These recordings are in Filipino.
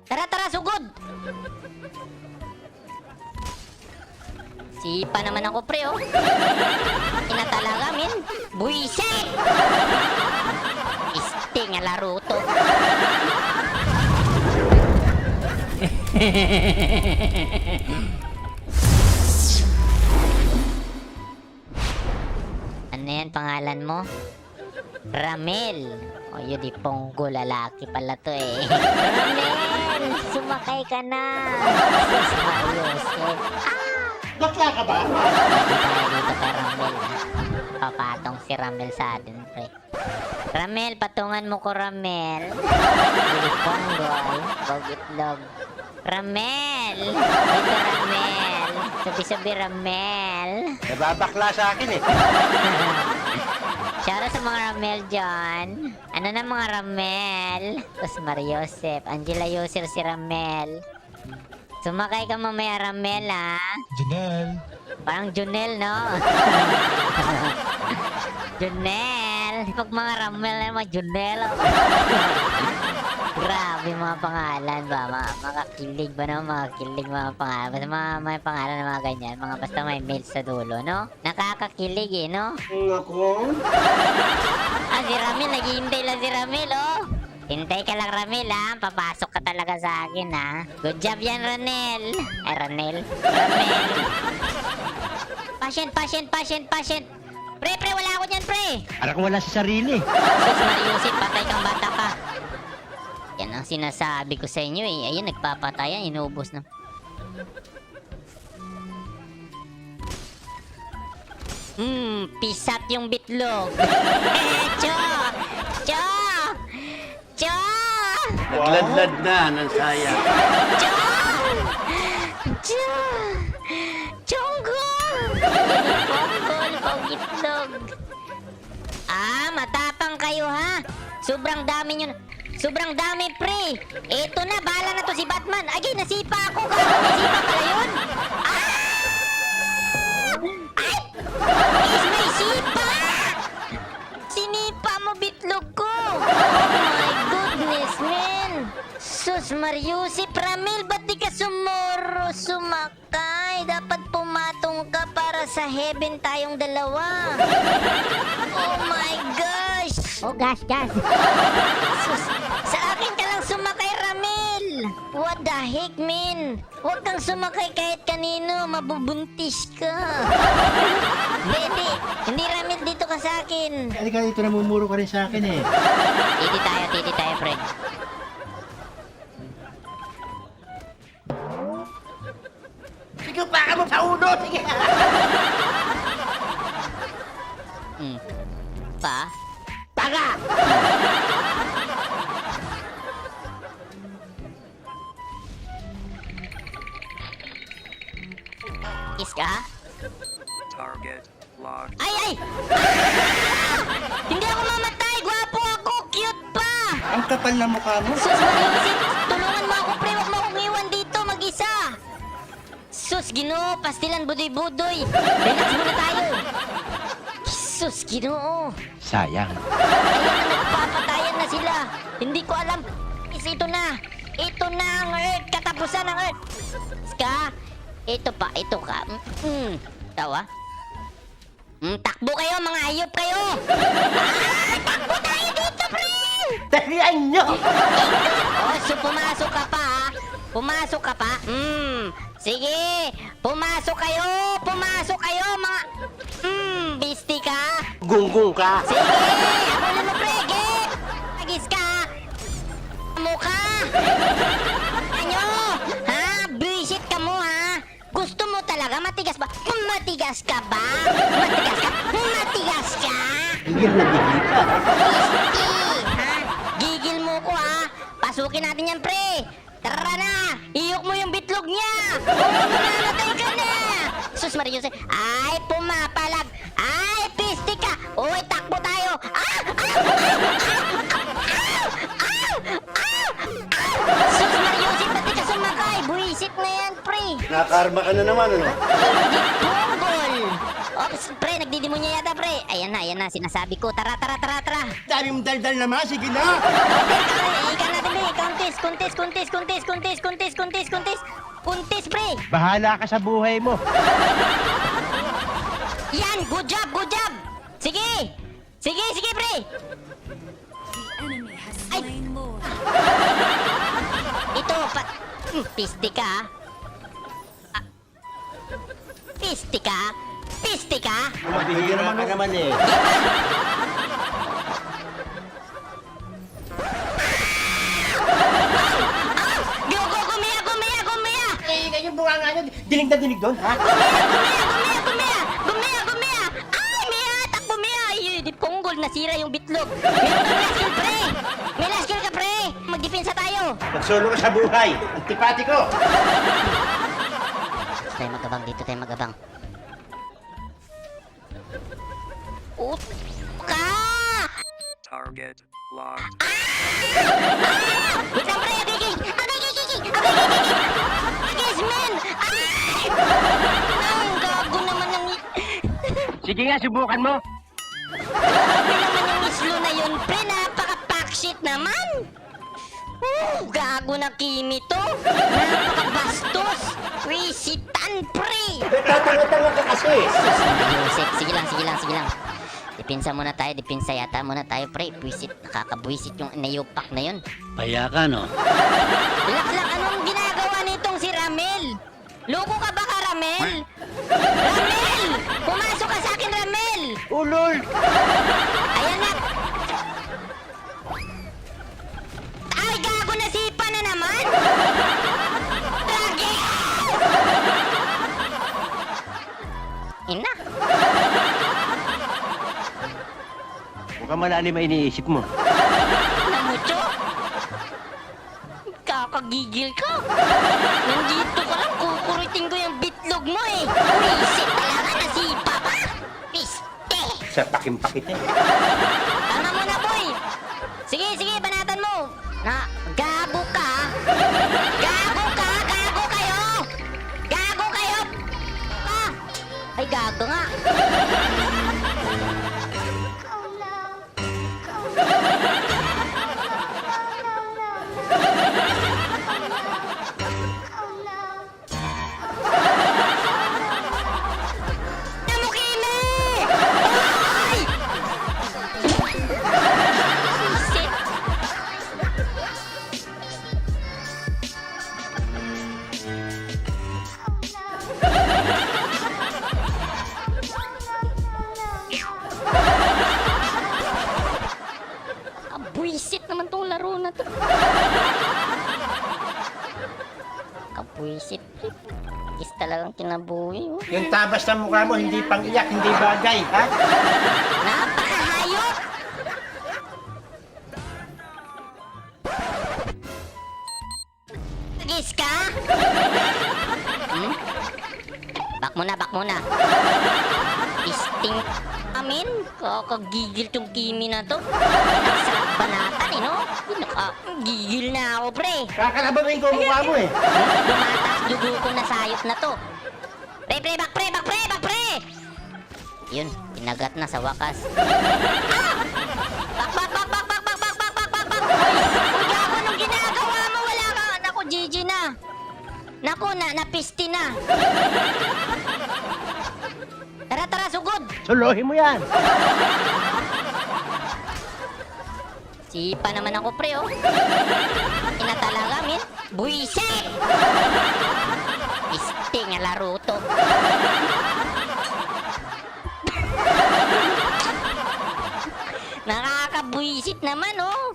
Tara, tara, sugod! Sipa naman ako, pre, oh. Ina talaga, min. Buisit! Iste nga laro to. Ano yan, pangalan mo? Ramel. O, yun di ponggo, lalaki pala to eh. Ramel! Sumakay ka na! Sus, Marios eh. Bakla ka ba? Hindi tayo dito kay Ramel. Papatong si Ramel sa atin, pre. Ramel, patungan mo ko, Ramel. Hindi ponggo ay. Bogitlog. Ramel! Dito, Ramel. Sabi-sabi, Ramel. Nababakla sa akin eh. Shoutout sa mga Ramel dyan. Ano na mga Ramel? Tapos Mariosep. Angela Yosel si Ramel. Sumakay ka mamaya, Ramel, ha? Janelle. Parang Junel, no? Junel. Pag mga Ramel na mga Junel. Grabe mga pangalan ba? Mga kilig ba no? Mga kilig mga pangalan. Basta mga pangalan na mga ganyan. Mga basta may mail sa dulo, no? Nakakakilig eh, no? Ako? Ah, si Ramil. Naghihintay lang si Ramil, oh. Hintay ka lang, Ramil, ha? Papasok ka talaga sa akin, ha? Good job yan, Ranel. Ay, Ranel. Ramel. Patient. Pre, wala ako dyan, pre. Parang wala sa sarili. Sus, Mariusip, patay kang bata ka. Yan ang sinasabi ko sa inyo, eh. Ayun, nagpapatay yan. Inuubos na. Pisat yung bitlog. Cho! Cho! Cho! Nagladlad na ng saya. Cho! Cho! Chonggo! Ponggol, pogitlog. Ah, matapang kayo, ha? Sobrang dami nyo. Sobrang dami, pre. Eto na, bahala na to si Batman. Ay, nasipa ako. Nasipa pala yun. Ah! Ay! May sipa! Sinipa mo bitlog ko. Oh my goodness, man. Sus, Mariusip, Ramil, ba't di ka sumakay? Dapat pumatong ka para sa heaven tayong dalawa. Oh my gosh. Oh, gas. Sus, sa akin ka lang sumakay, Ramil. What the heck, man? Huwag kang sumakay kahit kanino. Mabubuntis ka. Hindi, Ramil, dito ka sa akin. Halika dito, namumuro ka rin sa akin eh. Titi tayo, friend. Sige, baka mo sa uno! Sige! Pa? Taga! Is ka? Target locked. Ay! Hindi ako mamatay! Gwapo ako! Cute pa! Ang kapal na mukha mo. Sus, Mariusip! Tulungan mo ako, pre! Huwag mo akong iwan dito mag-isa! Sus, Ginoo! Pastilan, budoy-budoy! Relax muna tayo! Sus, Ginoo! Sayang. Ayun na, nagpapatayan na sila! Hindi ko alam! Ito na! Ito na ang Earth! Katapusan ng Earth! Ska! Ito ka. Tawa? Takbo kayo, mga hayop kayo! Takbo tayo dito, pre! Dalian nyo! Oh, so pumasok ka pa, ha? Pumasok ka pa? Sige! Pumasok kayo, mga... Bisti ka? Gunggong ka. Sige! Abulin mo, pre! Get! Agis ka! Mukha! Ano? Ha? Bisit ka mo, ha? Gusto mo talaga? Matigas ba? Matigas ka ba? Matigas ka? Gigil na gigil ka. Ha? Gigil mo ko, ha? Pasukin natin yan, pre! Tara na! Iyok mo yung bitlog niya! Mamamatay ka na! Sus, Marius, ay, pumapalag! Ay, pisti ka! Uy, takbo tayo! Sus, Marius, ba't di ka sumakay? Buisit na yan, pre! Nakarma ka na naman, ano? Punggol! Ops, pre, nagdidemonya yata, pre. Ayan na, sinasabi ko. Tara. Dami mong daldal naman, sige na! Okay, ikan natin, pre. Counter. Kuntis, pre! Bahala ka sa buhay mo. Yan! Good job! Sige! Sige, pre! Ay! Ito, piste ka, ha? Piste ka? Mabihira ka naman eh. Gumaya! Kayo bunga nga nyo, dinig na dinig doon, ha? Gumaya! Ay, Mia! Takbo, Mia! Ay, di punggol, nasira yung bitlog. May last kill ka, pre! Magdepensa tayo! Magsolo ka sa buhay. Antipati ko. Dito tayo magabang. Ut ka! Target locked. Wait lang, pre! Agis, men! Ay! Ang gago naman ng... Sige nga, subukan mo. Grabe naman yung islo na yun, pre! Napaka-packshit naman! Gago na Kimi to! Napaka-bastos! Wisitan, pre! Tatanga-tanga ka kasi. Yusek, sige lang. Depensa muna tayo, yata muna tayo, pre. Buisit, nakakabwisit yung nayupak na yun. Paya ka, no? Relax lang, anong ginagawa nitong si Ramel? Loko ka ba ka, Ramel? Ramel! Pumasok ka sa akin, Ramel! Ulol! Ayan na! Ay, gago na sipa na naman! Lagi! Ina! Mukhang malalim ang iniisip mo. Namucho? Kakagigil ka! Nandito ka lang, kukuritin ko yung bitlog mo eh! Wisit talaga, nasipa pa! Piste! Sa pakimpakit eh. Tama mo na, boy! Sige, banatan mo! Na, gago ka! Gago kayo! Ah! Ay, gago nga! Namukime! Ay! Shit! Buisit naman tong laro na to. Kabuisit. Is talagang kinabuhi. Oh. Yung tabas ng mukha mo, hindi pang iyak, hindi bagay, ha? Napakahayop! Agis ka? Back muna. Isting amin. Kakagigil tong Kimi na to. Sarap banatan eh, no? Nakagigil na ako, pre. Kakalabarin ko ang mukha mo eh. Lumatas dugo ko na sayop na to. Back pre! Yun, pinagat na sa wakas. Back! Uy, gago, anong ginagawa mo? Wala ka. Naku, GG na. Naku, napisti na. Tara, sugod. Suluhin mo yan. Sipa naman ako, pre, oh. Ina talaga, min. Buisit! Isting nga laro to. Nakakabuisit naman, oh.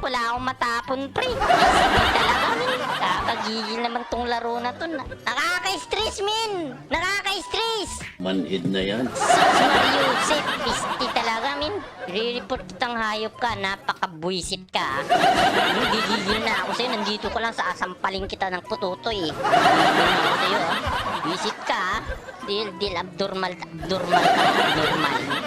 Wala akong matapon, pre. Isting talaga, min. Kakagigil naman tong laro na to. Nakaka-stress, min. Nakaka-stress. Manhid na yan. Sus Mariusip, pisti talaga, min. Re-report kitang hayop ka, napakabuisit ka. Gigigil na ako sa'yo, nandito ko lang sa asampaling kita ng pututoy. Gigigil na ako sa'yo, ha. Buisit ka, ha. Dil, abnormal ka.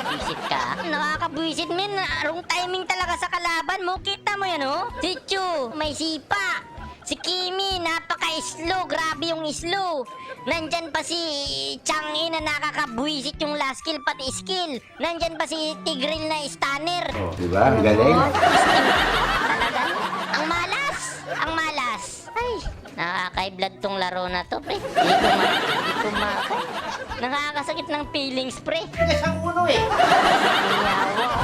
Buisit ka. Nakakabuisit, min. Wrong timing talaga sa kalaban mo. Kita mo yan, oh. Si Chu, may sipa. Si Kimi, napaka-slow. Grabe yung slow. Nandyan pa si Chang'e na nakakabuisit yung last kill, pati skill. Nandyan pa si Tigril na stunner. Oh, diba? Ang galing. Talaga, ang malas. Nakaka-blood tong laro na to, pre. Di ko makay. Nakakasakit ng feelings, pre. Sige sa ulo eh. Yawa.